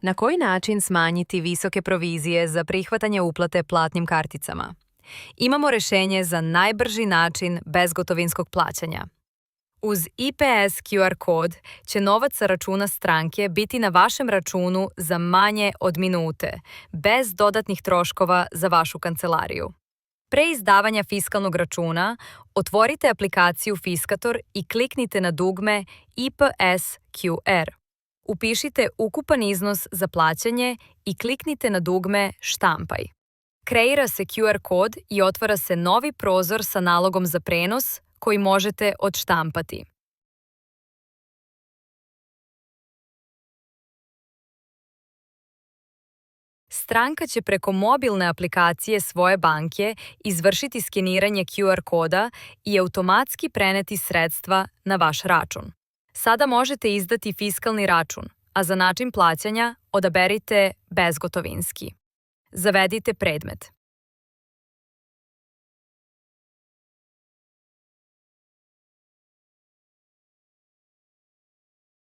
Na koji način smanjiti visoke provizije za prihvatanje uplate platnim karticama? Imamo rešenje za najbrži način bezgotovinskog plaćanja. Uz IPS QR kod će novac sa računa stranke biti na vašem računu za manje od minute, bez dodatnih troškova za vašu kancelariju. Pre izdavanja fiskalnog računa, otvorite aplikaciju Fiskator i kliknite na dugme IPS QR. Upišite ukupan iznos za plaćanje i kliknite na dugme Štampaj. Kreira se QR kod i otvara se novi prozor sa nalogom za prenos koji možete odštampati. Stranka će preko mobilne aplikacije svoje banke izvršiti skeniranje QR koda i automatski preneti sredstva na vaš račun. Sada možete izdati fiskalni račun, a za način plaćanja odaberite bezgotovinski. Zavedite predmet.